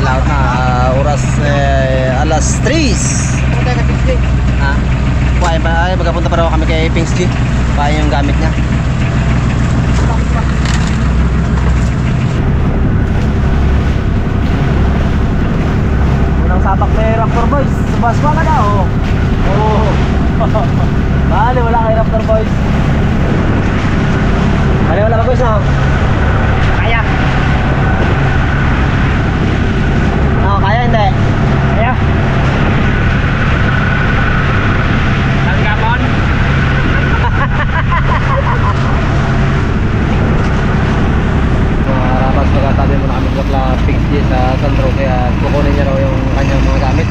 Laot na oras alas 3. Ha? Kuha ba magpunta pa raw kami kay Pings G. Kuha yung gamit niya. Unang sapak may Raptor Boys. Subas pa ka na oh. Oh. Bale wala kay Raptor Boys. Bale wala ba boys no? Kaya. Oh, kaya hindi. Kaya. Tanggapon. Rapas magkatabi muna kami sa Pings G sa Sandro kaya kukunin niya raw yung kanyang mga gamit.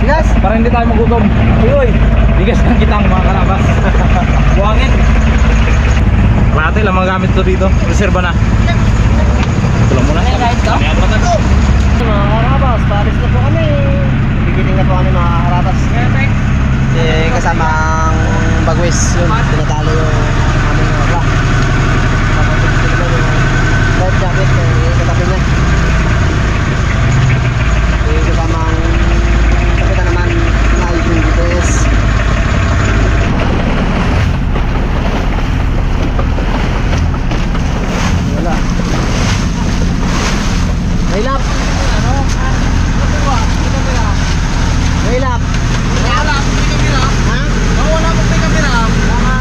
Bigas? Para hindi tayo magutom. Uy, bigas ng kitang mga karabas. Buhangin. Kalahati lang mga gamit to dito. Reserva na. Ito lang muna. Mga karabas, paalis na po kami. Bigiling na po kami mga karabas. Kasamang bagwis yun. Tinatalo yung aming mga bla. Tapos sila yung life jacket. Katabi niya. Kasamang kita naman naayos yung GPS. Wala. May lap. Ano? May lap. Wala akong may kamera. Ha? Wala akong may kamera. Tama.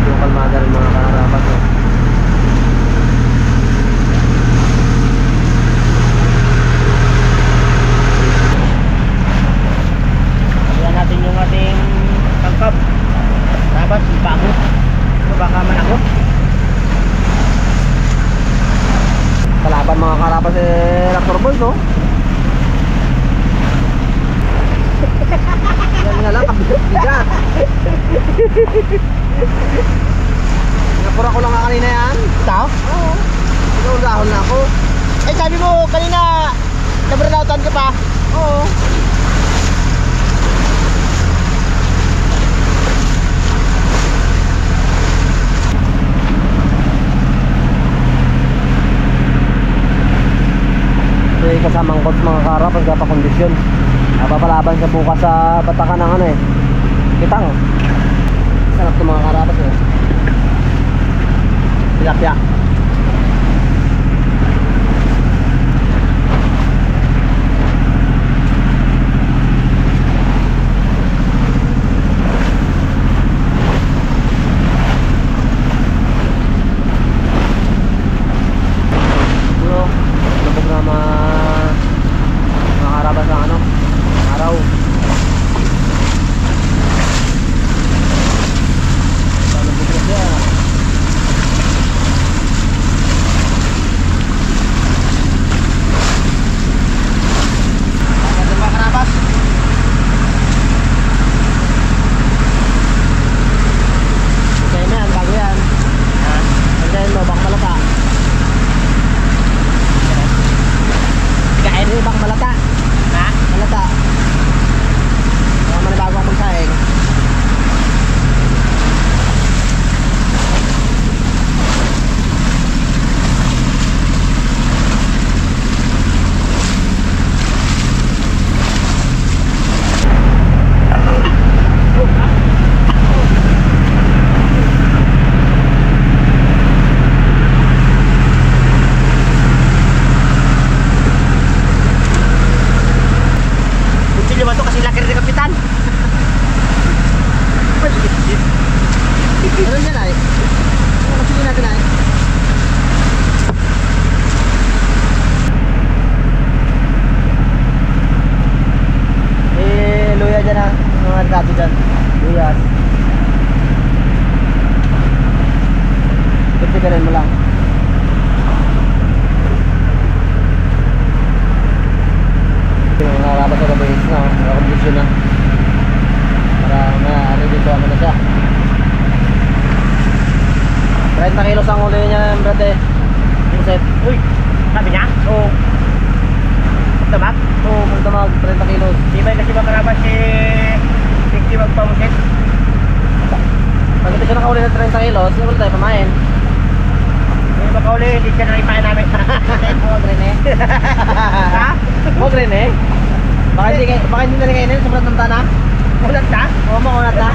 Yung kalmada rin mga karapat. Natin yung ating tangkap. Dapat bago. Baka manakot. Kalaban mga karapas Raptor Boys, no? Yan nga lang, kabigat. Napura ko lang nga kanina yan. Ikaw? Oo. Ikaw dahon na ako. Eh sabi mo kanina naburnoutan ka pa? Oo. Kasamang coach mga karap ang kapakondisyon. Papalaban siya bukas sa batakan ng ano eh kitang. Sarap ito mga karapas eh. Tilapia. dyan ha, mga dato dyan, luyas. 30 kilos ang uli niya, Brad eh. Set. Uy, sabi niya? Oo. Magdamag? Oo, magdamag, 30 kilos. Di ba kasi makarabas si 60 magpamusit? Pag ito siya nakauli ng 30 kilos, hindi wala tayo pamain. Hindi makauli, hindi siya nalipayan namin. Huwag rin eh. Ha? Huwag rin eh. Baka hindi na rin kainin, sobrang tanda na. Ulat na? Oo, makunat na.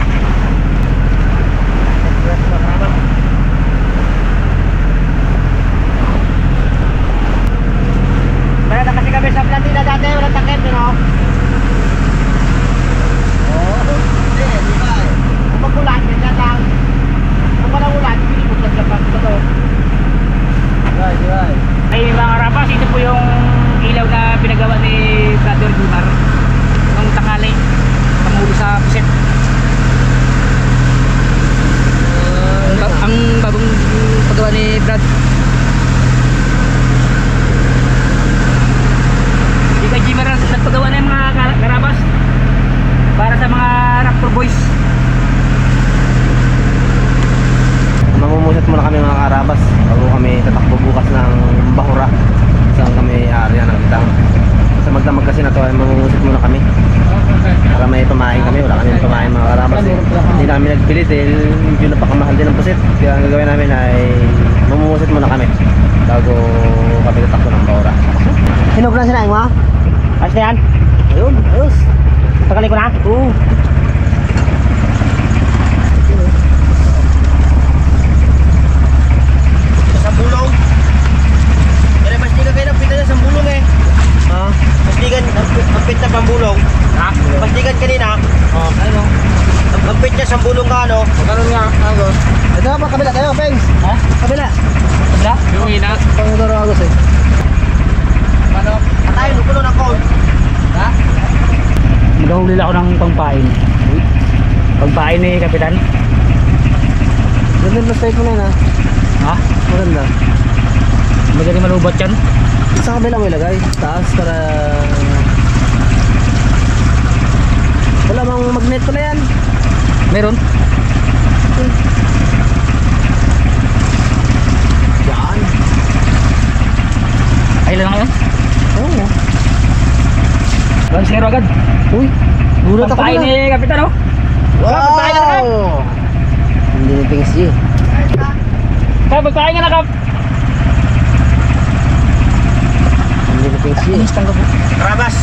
Meron na kasi kami sa Platina dati, walang takip, you know? Oo. Di ba eh. Kung mag-ulan, ganyan lang. Kung walang ulan, pinipot lang sa pagkato. Right. Ay mga karabas, ito po yung ilaw na pinagawa ni Brother Jumar nung tanghali, pamulo sa puset. Ang bagong paggawa ni Brad. Di ka Jimar nagpagawa na yung mga karabas para sa mga Raptor Boys. Mamumusit muna kami mga karabas bago kami tatakbo bukas ng Bahura saan kami area ng Kitang. Sa magdamag kasi na to ay mamumusit muna kami para may pamain kami. Wala kami pamain mga karabas eh. Hindi na kami nagpilit eh, medyo napakamahal din ang pusit. Kaya ang gagawin namin ay mamumusit muna kami bago kami tatakbo ng Bahura. Hinog na sinaing mo? Ayos na yan? Ayun, ayos. Tagalin ko na? Oo. Sambulong. Pero mas di ka kayo napita sa sambulong eh. Ha? Mas di ka napit na pambulong. Ha? Mas di ka kanina. Ano? Napit niya sambulong ka ano. Magkaroon nga, Agos. Ito pa, kabila tayo, Pengs. Ha? Kabila. Wala? Yung ina. Pangudoro Agos eh. Ano? Patayin, lupulo ng cone. Ha? Magahuli ako ng pangpain. Pangpain ni Kapitan. Ganda na straight mo na yun ha. Ha? Maganda. Magaling malubat yan. Sa kabila mo ilagay. Taas para... Wala bang magnet pala yan. Meron? Yan. Ay lang yun? Oo. 1-0 agad. Uy. Gulat ako Pangpain na. ni Kapitan oh. Pagpain ka na, Kap. Hindi ni Pengs G. Kap, pagpain ka na, Kap. Hindi ni Pengs G. Instang ka po. Karabas.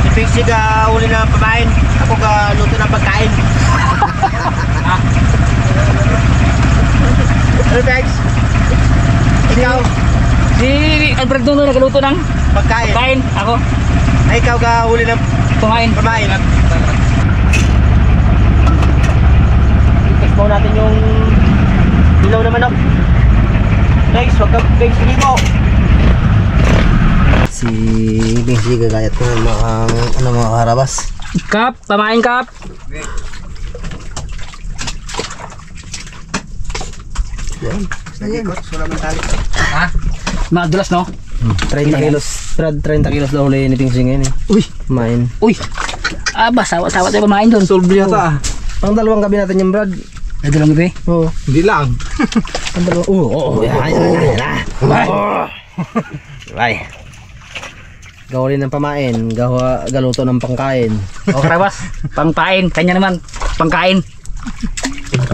Si Pixie ka uli na pamain. Ako ka luto ng pagkain. Ano Bex? Ikaw? Si Alfred doon nagaluto ng Pagkain. pagkain. Ako, Ay ikaw ka uli ng kumain. pamain. I-text mo natin yung ilaw na manok. Bex, huwag ka Bex. Sige mo. Si Pengs G gagayat ko ng mga mga karabas. Kap, pamain Kap. Yan. Nagikot, wala man tali. Madulas no? 30 kilos. Brad, 30 kilos daw huli ni Pengs G ngayon eh. Uy, Main. uy. Aba, sawa tayo pamain doon. Solve yata. Pang dalawang gabi natin yung Brad. Ay, dalawang gabi. Oo. Hindi lang. Pang dalawang. Oo. Yan. Bye. Gawin ng pamain, galuto ng pangkain. O karabas, pangpain. Kanya naman, pangkain.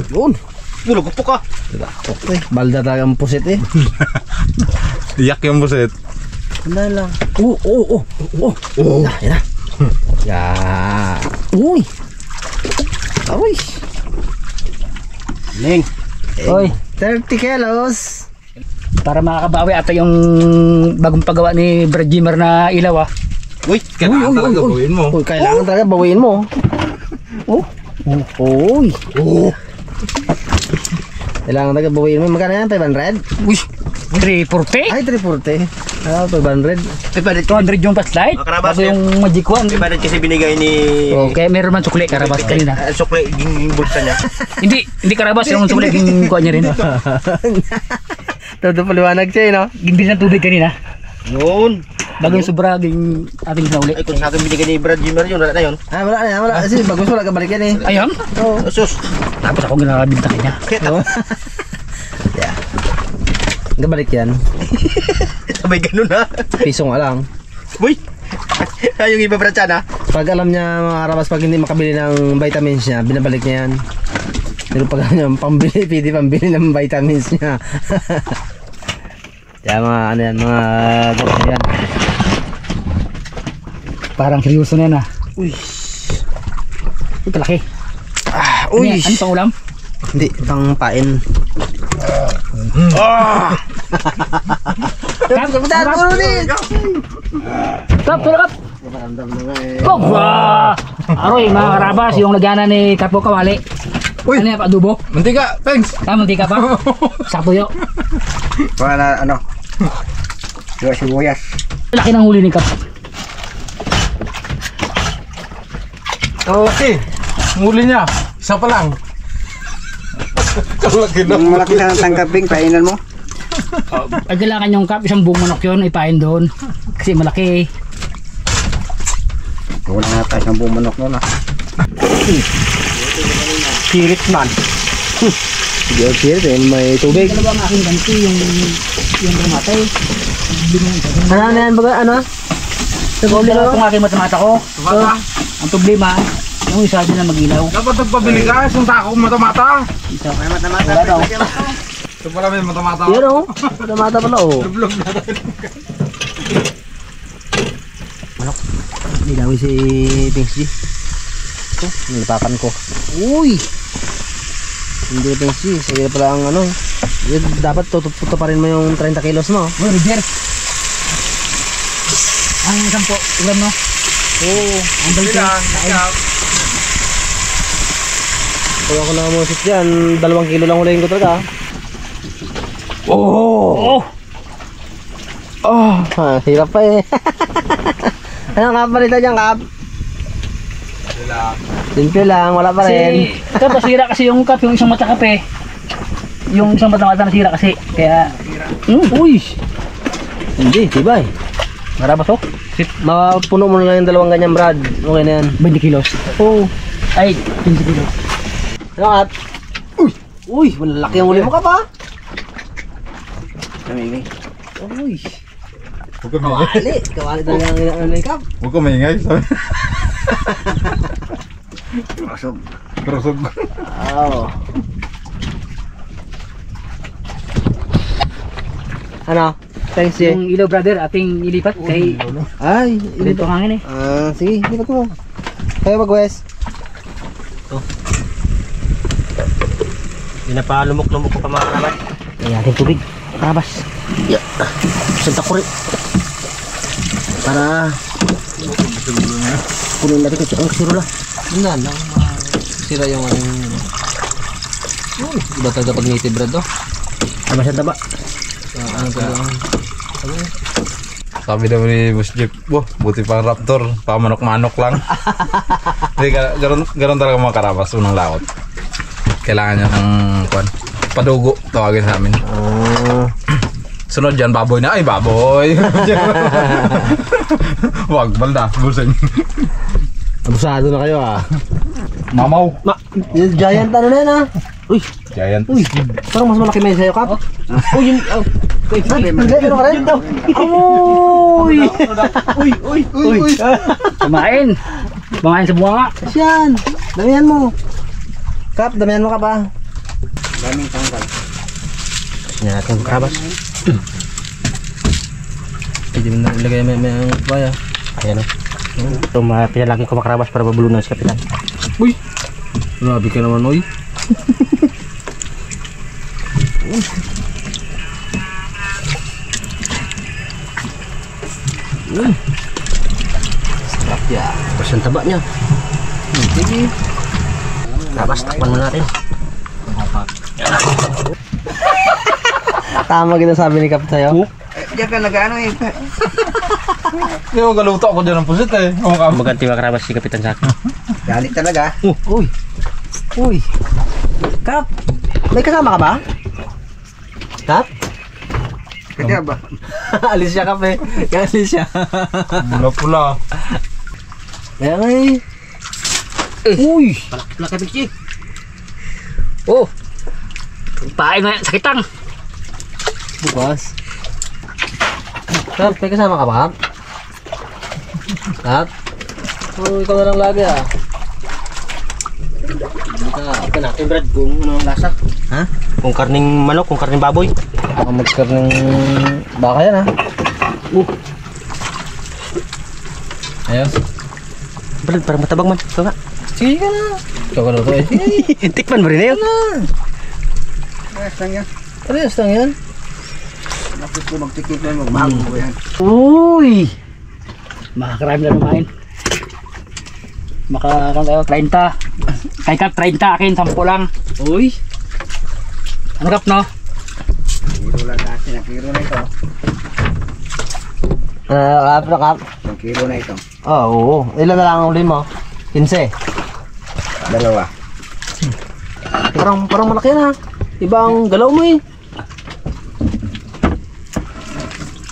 Yun. Gulog po ka. Okay. Balda talaga ang pusit eh. Iyak yung buset. Ano lang. Oo. Yan na. Yan. Uy. Uy. Ling. Oy, 30 kilos. para makakabawi ata yung bagong paggawa ni Brad Jimmer na ilaw ah. Uy, Kailangan talaga gawin mo. Uy, kailangan talaga bawiin mo. Oh. Uy. Kailangan talaga bawiin mo. Magkano yan? 500? Uy, 340? Ay, 340. Ah, 500. 200 yung flashlight. Karabas, Tapos yung Magic Wand. iba rin kasi binigay ni... Okay, meron man sukli karabas kanina. Sukli, yung bulsa niya. Hindi karabas yung sukli yung kuha niya rin. Todo paliwanag siya, no? Gimbis ng tubig kanina. Noon. Bago yung sobra yung ating nauli. Ay, kung sa akin binigay ni Brad Jimmer yun, wala na yun. Ah, wala na, wala. Kasi bagus wala ka balikan eh. Ayun. Oo. Sus. Tapos ako ginagabinta kanya. Kaya Oh. Yeah. Gabalik yan. Sabay ganun ha. Piso nga lang. Uy! Yung iba brad yan ha. Pag alam niya mga karabas, pag hindi makabili ng vitamins niya, binabalik niya yan. Pero pag alam niya, pwede pambili ng vitamins niya. Kaya mga ano yan, mga ganyan yan. Parang seryoso na yan ah. Uy. Ito kalaki. Uy. Ano pang ulam? Hindi, pang pain. Kap, Kap, tulak Kap. Kop! Aroy, mga karabas, yung lagana ni Kapo Kawali. Uy. Ano yan, adobo? Mantika, thanks. Mantika pa? Sakto yun. Para ano? Yung sibuyas. Laki ng huli ni Kap. Kalaki. Nguli niya. Isa pa lang. Kalaki na. Yung malaki na tangkaping, painan mo. Ay, kailangan yung Kap, isang buong manok yun, ipain doon. Kasi malaki. Wala na tayo ng bumanok nun ha. Sirit man. Hindi ako siya, may tubig. Dalawa ang aking ganti, yung ramatay. Ano na yan baga, ano? Dalawa itong aking matamata ko. Ang problema, yung isa din na mag-ilaw. Dapat nagpabili ka. Isang tako mata-mata. Isa. May mata-mata. Wala daw. Ito pala may mata-mata. Yan o, mata pala o. Nilawi si Pings G. Ito, nilipakan ko. Uy! Hindi Pings G, sige pala ang ano. Dapat tuto pa rin mo yung 30 kilos mo. Uy, Roger. Ang isang po, ulam no? Oo. Ang balik yan. Kung ako nakamusit dyan, 2 kilo lang ulayin ko talaga. Oh! Oh! Hirap pa eh. Anong kapalitan dyan, Kap? Simple lang, wala pa rin. Kap, nasira kasi yung Kap, yung isang mata kape. Yung isang mata nasira kasi. Kaya, Uy! Hindi, tibay. marabas oh. Mapuno mo na lang yung 2 ganyan, Brad. Okay na yan. 20 kilos. Oo. Ay, 15 kilos. Ano, Kap? Uy! Uy! Malaki ang uli mo, Kap, ha? Namingay. Uy! Huwag ka maingay. Kawali! Kawali talaga ang ano, Kap. Huwag ka maingay. Sabi. Masog. Krusog. Oo. Ano? Thanks, Jay. Yung ilaw brother, ating ilipat kay Ay, dito ang hangin eh. sige, lipat mo. Kaya mag-west. Hindi na pa lumok-lumok ko pa mga karabat. Ay, ating tubig. Karabas. Yeah. Sunta ko rin. Para punin natin kasi ang sirula. Hindi lang. Sira yung Uy, iba talaga pag native bread to. Taba siya taba. Ano ba? Sabi daw ni Boss Jeep, buti pang Raptor, pamanok-manok lang. Hindi, ganun talaga mga karabas, unang laot. Kailangan niya ng padugo, tawagin sa amin. Sunod dyan, baboy na. Ay, baboy! Wag, balda, busing. Abusado na kayo ah. Mamaw. Giant ano na yan ah. Uy, Giant. uy. Parang mas malaki may sa'yo, Kap. Uy, yun. Hindi, ano ka rin? Uy! Uy, uy, uy. Kumain. Kumain sa buwanga. Yan. Damihan mo. Kap, damihan mo, Kap ah. Daming tanggal. Yan natin karabas. Hindi mo na ilagay may ang baya. Ayan o. Ito pinalaki ko makarabas para babulunan sa kapitan. Uy! Grabe ka naman, oy. Sarap ya. Tapos ang taba niya. Sige. Karabas, takpan mo natin. Tama sabi ni Kap sa'yo. Diyan ka nag-ano eh. Hindi mo galuto ako dyan ng pusit eh. Maganti makarabas si kapitan sa akin. Galit talaga. Uy! Uy! Kap! May kasama ka ba? Kap? Kaya ba? Alis siya, Kap eh. Alis siya. Pula-pula. Kaya nga eh. Uy! Pala ka Bixi. Oh. Pain na sakitang. Bukas. Kap, may kasama ka ba, Kap? Kap? Oh, ikaw na lang lagi ah. Ika natin Brad kung ano ang lasa. Ha? Kung karning manok, kung karning baboy. Baka magkarning baka yan ha. Ayos. Brad, parang matabang man. Ito nga. Sige ka na. Ikaw ka luto eh. Tikman mo rin na yun. Parehas lang yan. Bakit ko magtikip na magbago mo yan? Uy! Makakarami na kumain. Makakarami tayo 30. Kay Kap 30, akin 10 lang. Uy. Ano Kap no? Kilo lang kasi na kilo na ito. Kap na Kap. Ang kilo na ito. Oo. Ilan na lang ang ulin mo? 15. Dalawa. Parang malaki na. Ibang galaw mo eh.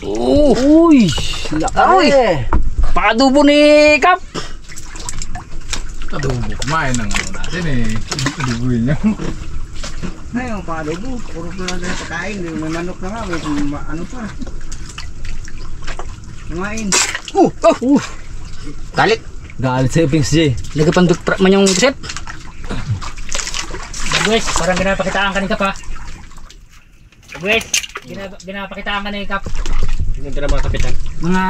Uy! Laki! Pakadubo ni Kap! Adobo, kumain ng ano natin eh. Adoboy niya. Ngayon, paadobo. Puro pa lang tayo pagkain. May manok na nga. May ano pa. Kumain. Galit! Galit sa'yo, Pings J. Nagapandot man yung set. Guys, parang ginapakitaan ka ni Kap ha. Guys, ginapakitaan ka ni Kap. Hindi na mga kapitan. Mga...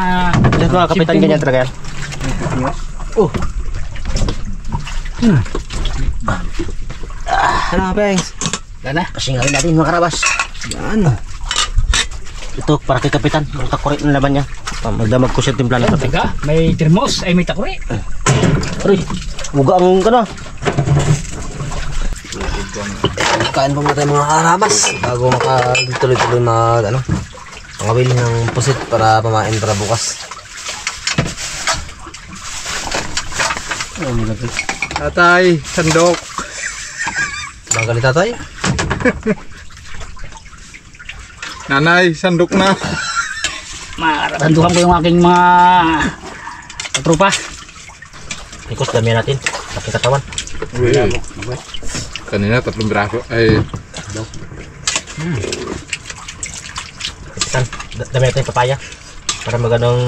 Just mga kapitan ganyan talaga yan. Ano nga, Pings? Gana? Pasingalin natin mga karabas. Yan. Ito para kay kapitan. Ang takurit ng laban niya. Magdamag ko siya timpla ng kape. Teka, may termos, ay may takuri. Aray, uga ang gana. Kain pa muna tayo mga karabas bago makatuloy-tuloy mangawil ng pusit para pamain para bukas. Tatay, sandok. Magalit tatay. Nanay, sandok na. Maratanduhan ko yung aking mga tropa. Ikos damihan natin. Aking katawan. Uy, kanina 3 braso. Ay, Kapitan, damihan natin yung papaya. Para maganong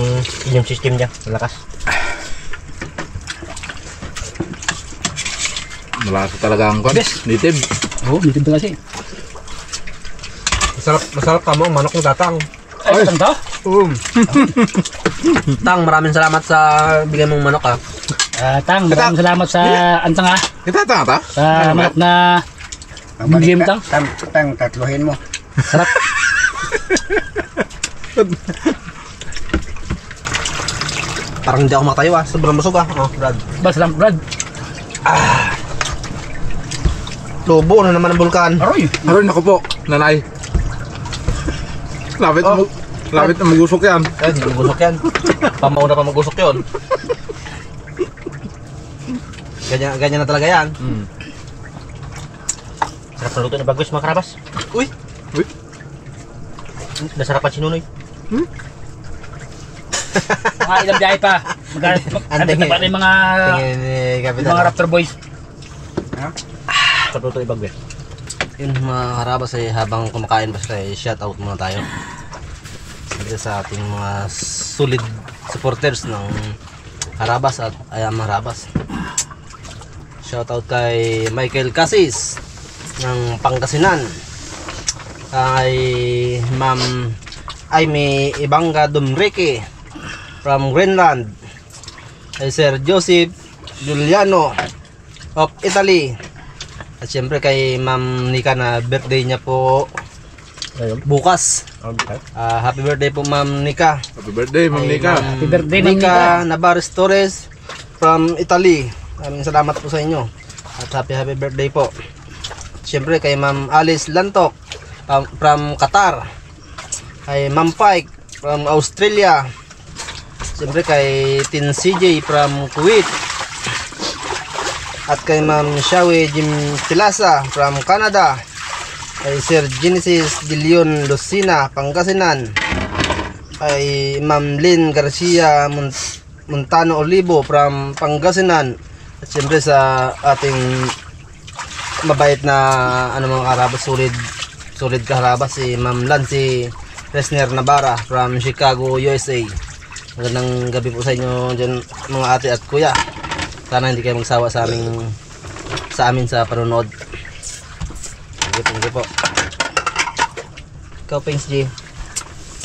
immune system niya. Malakas. malasa talaga ang kwan. Native. Oo, natin to kasi. Masarap tamo ang manok ng tatang. Ay, ito to? Tang, maraming salamat sa bigay mong manok ha. Tang, maraming salamat sa antang ha. Kita ta? Sa manok na bigay mo Tang. Tang, tatluhin mo. Sarap. Parang hindi ako makatayo ha. Sobrang busog ha. Oh, Brad. Ba, salamat Brad. Lobo na naman ang bulkan. Aroy. Aroy, naku po, nanay. Lapit na magusok yan. Eh, hindi magusok yan. Pamauna pa magusok yun. Ganyan na talaga yan. Sarap na luto ni Bagwes mga karabas. Uy! Nasarapan si Nunoy. Mga ilang biyahe pa. Magkakit na pa rin mga Tingin ni Kapitan. mga Raptor Boys. Sarap luto ni Bagwes. Yun mga karabas ay habang kumakain basta ay shout out muna tayo. Dito sa ating mga solid supporters ng Harabas at Ayam Harabas. Shout out kay Michael Casis ng Pangasinan. Kay Ma'am Aimee Ibanga Dumreke from Greenland. Kay Sir Joseph Giuliano of Italy. At syempre kay Ma'am Nika na birthday niya po bukas. Happy birthday po Ma'am Nika. Happy birthday, Ma'am Nika. Happy birthday, Ma'am Nika Nika. Navarez Torres from Italy. Maraming salamat po sa inyo. At happy birthday po. Siyempre kay Ma'am Alice Lantok from Qatar. Kay Ma'am Pike from Australia. Siyempre kay Tin CJ from Kuwait. At kay Ma'am Shawi Jim Tilasa from Canada. Kay Sir Genesis De Leon Lucina, Pangasinan. Kay Ma'am Lynn Garcia Montano Olivo from Pangasinan. At siyempre sa ating mabait na mga Arabo solid solid kaharabas si Ma'am Lancy Resner Navarra from Chicago, USA. Magandang gabi po sa inyo dyan mga ate at kuya. Sana hindi kayo magsawa sa amin sa panonood. Thank you po. Ikaw, Pings G.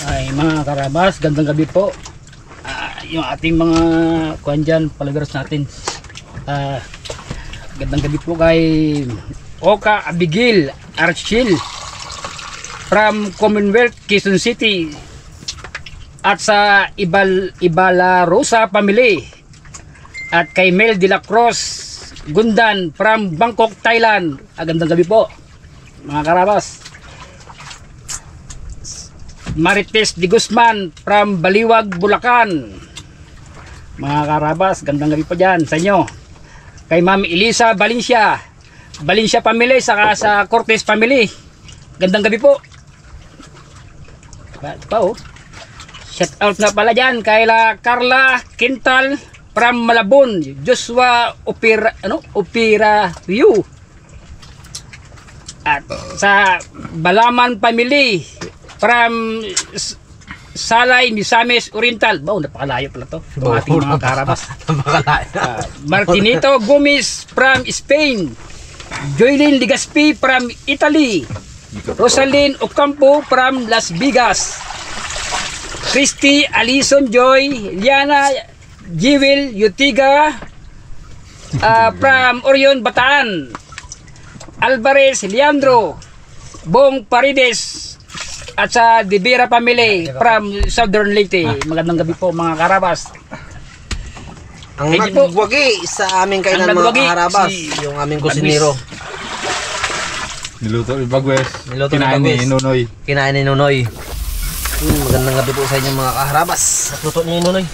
Ay mga karabas, gandang gabi po. Yung ating mga kuwan dyan, followers natin. Gandang gabi po kay Oka Abigail Archil from Commonwealth, Quezon City. At sa Ibala Rosa family. At kay Mel de la Cruz Gundan from Bangkok, Thailand. Gandang gabi po mga karabas. Marites de Guzman from Baliwag, Bulacan. Mga karabas, gandang gabi po dyan sa inyo. Kay Ma'am Elisa Valencia family, saka sa Cortez family. Gandang gabi po. Ito pa oh. Shout out na pala dyan kay la Carla Quintal from Malabon. Joshua Opera View. At sa Balaman family from Salay, Misamis Oriental. Napakalayo pala to. Ang ating mga karabas. Martinito Gomez from Spain. Joylyn Ligaspi from Italy. Rosalyn Ocampo from Las Vegas. Christy Alison Joy. Liana Jewel Yutiga from Orion, Bataan. Alvarez Leandro Bong Parides at sa Dibira family from Southern Leyte. Magandang gabi po mga karabas. Ang nagwagi sa aming kainan mga karabas, yung aming kusinero. Niluto ni Bagwes. Kinain ni Nunoy. Magandang gabi po sa inyo mga kaharabas. Luto ni Nunoy.